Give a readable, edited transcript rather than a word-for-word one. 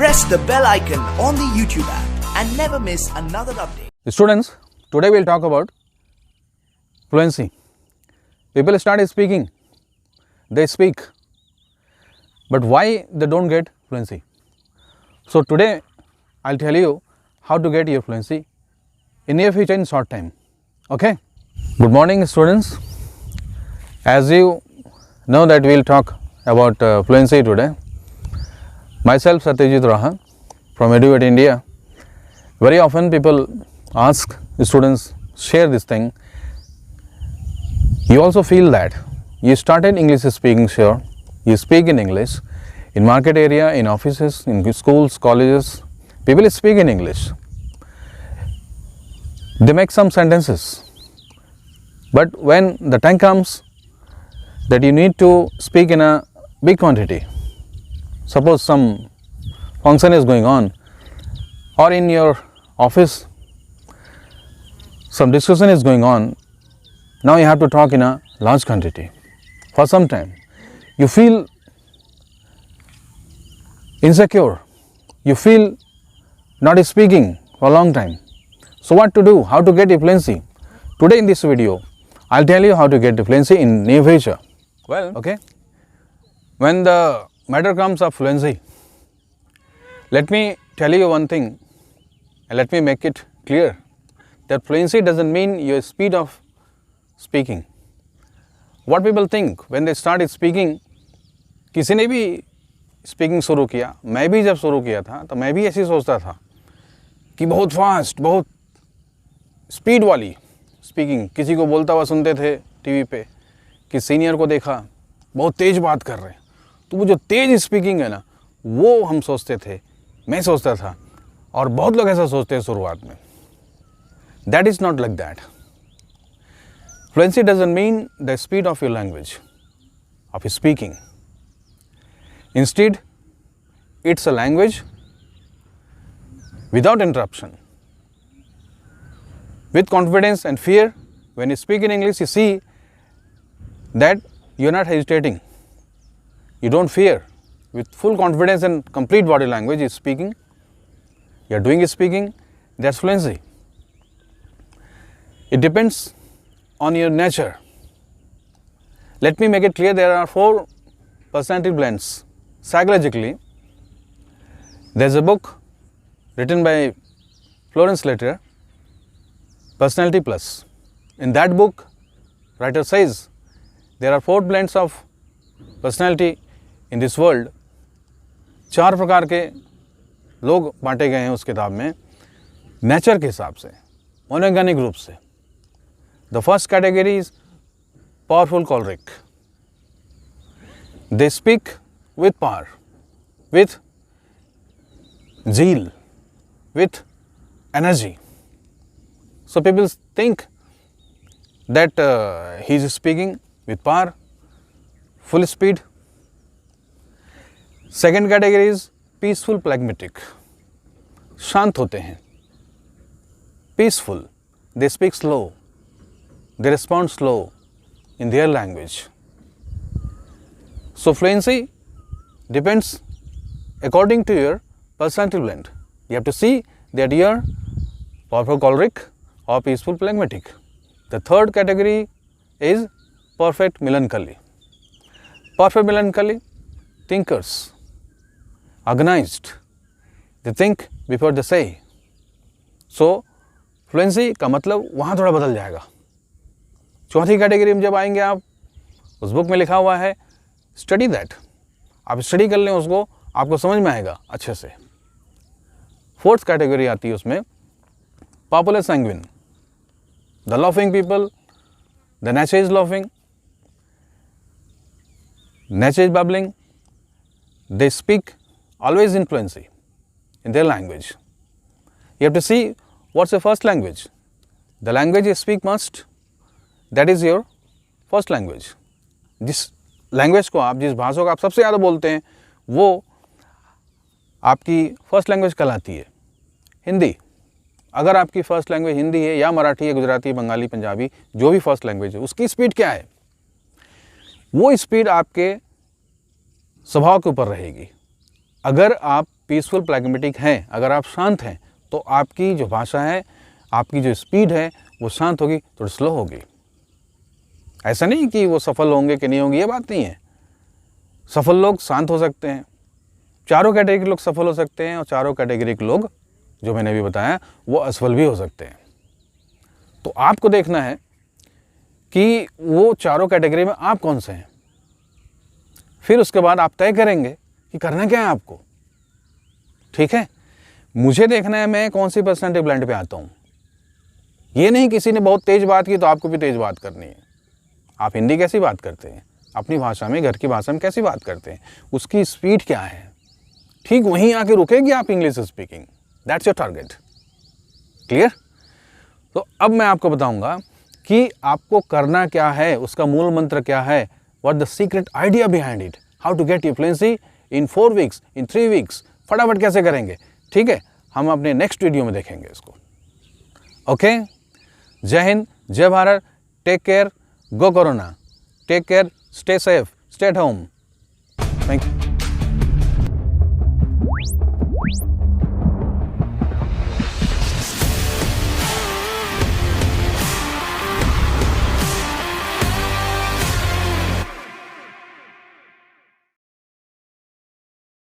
Press the bell icon on the YouTube app and never miss another update. Students, today we'll talk about fluency. People start speaking, they speak, but why they don't get fluency? So today I'll tell you how to get your fluency in near future in short time. Okay? Good morning, students. As you know that we'll talk about fluency today. Myself Satyajit Raha from Educate India. Very often people ask students, share this thing. You also feel that you started English speaking, sure, you speak in English, in market area, in offices, in schools, colleges, people speak in English. They make some sentences, but when the time comes that you need to speak in a big quantity, suppose some function is going on, or in your office some discussion is going on, now you have to talk in a large quantity for some time. You feel insecure, you feel not speaking for a long time. So what to do? How to get fluency? Today in this video, I'll tell you how to get fluency in near future. Well, okay, when the matter comes of fluency, let me tell you one thing and let me make it clear that fluency doesn't mean your speed of speaking. What people think when they start speaking, किसी ने भी speaking शुरू किया, मैं भी जब शुरू किया था तो मैं भी ऐसे सोचता था कि बहुत फास्ट, बहुत स्पीड वाली स्पीकिंग, किसी को बोलता हुआ सुनते थे टीवी पे कि सीनियर को देखा बहुत तेज़ बात कर रहे हैं, तो वो जो तेज़ स्पीकिंग है ना, वो हम सोचते थे, मैं सोचता था, और बहुत लोग ऐसा सोचते हैं शुरुआत में. That is not like that. Fluency doesn't mean the speed of your language, of speaking. Instead it's a language without interruption, with confidence and fear. When you speak in English, you see that you are not hesitating, you don't fear. With full confidence and complete body language, you are speaking, you are doing speaking, that's fluency. It depends on your nature. Let me make it clear, there are 4 personality blends. Psychologically, there is a book written by Florence Letter, Personality Plus. In that book, writer says there are 4 blends of personality in this world. 4 प्रकार के लोग बांटे गए हैं उस किताब में nature के हिसाब से, ऑर्गेनिक रूप से. The first category is powerful choleric. They speak with power, with zeal, with energy. So people think that he is speaking with power, full speed. Second category is peaceful phlegmatic. शांत होते हैं, peaceful. They speak slow, they respond slow in their language. So fluency depends according to your personality blend. You have to see that you are powerful choleric or peaceful phlegmatic. The third category is perfect melancholy. Perfect melancholy, thinkers, organized. They think before they say. So fluency का मतलब वहाँ थोड़ा बदल जाएगा. चौथी category में जब आएंगे आप, उस बुक में लिखा हुआ है स्टडी दैट. आप स्टडी कर लें उसको, आपको समझ में आएगा अच्छे से. फोर्थ कैटेगरी आती है उसमें popular sanguine, the laughing people, the nature is laughing, nature is bubbling. They speak always in fluency in their language. You have to see what's your first language. The language you speak must, that is your first language. जिस language को आप, जिस भाषा को आप सबसे ज़्यादा बोलते हैं, वो आपकी फर्स्ट लैंग्वेज कहलाती है. हिंदी, अगर आपकी फर्स्ट लैंग्वेज हिंदी है या मराठी है, गुजराती, बंगाली, पंजाबी, जो भी फर्स्ट लैंग्वेज है, उसकी स्पीड क्या है? वो स्पीड आपके स्वभाव के ऊपर रहेगी. अगर आप पीसफुल प्लैग्मेटिक हैं, अगर आप शांत हैं, तो आपकी जो भाषा है, आपकी जो स्पीड है वो शांत होगी, थोड़ी स्लो होगी। ऐसा नहीं कि वो सफल होंगे कि नहीं होंगे, ये बात नहीं है। सफल लोग शांत हो सकते हैं, चारों कैटेगरी के लोग सफल हो सकते हैं, और चारों कैटेगरी के लोग जो मैंने अभी बताया वो असफल भी हो सकते हैं। तो आपको देखना है कि वो चारों कैटेगरी में आप कौन से हैं। फिर उसके बाद आप तय करेंगे कि करना क्या है आपको। ठीक है, मुझे देखना है मैं कौन सी पर्सनैलिटी ब्लेंड पे आता हूँ। ये नहीं किसी ने बहुत तेज बात की तो आपको भी तेज बात करनी है। आप हिंदी कैसी बात करते हैं, अपनी भाषा में, घर की भाषा में कैसी बात करते हैं, उसकी स्पीड क्या है, ठीक वहीं आके रुकेगी आप English speaking. That's your target. Clear? तो अब मैं आपको बताऊंगा कि आपको करना क्या है, उसका मूल मंत्र क्या है, what the secret idea behind it, how to get fluency in 4 weeks, in 3 weeks, फटाफट कैसे करेंगे। ठीक है, हम अपने नेक्स्ट वीडियो में देखेंगे इसको। Okay, Jai Hind, Jai Bharat, take care, go corona, take care, stay safe, stay at home. Thank you.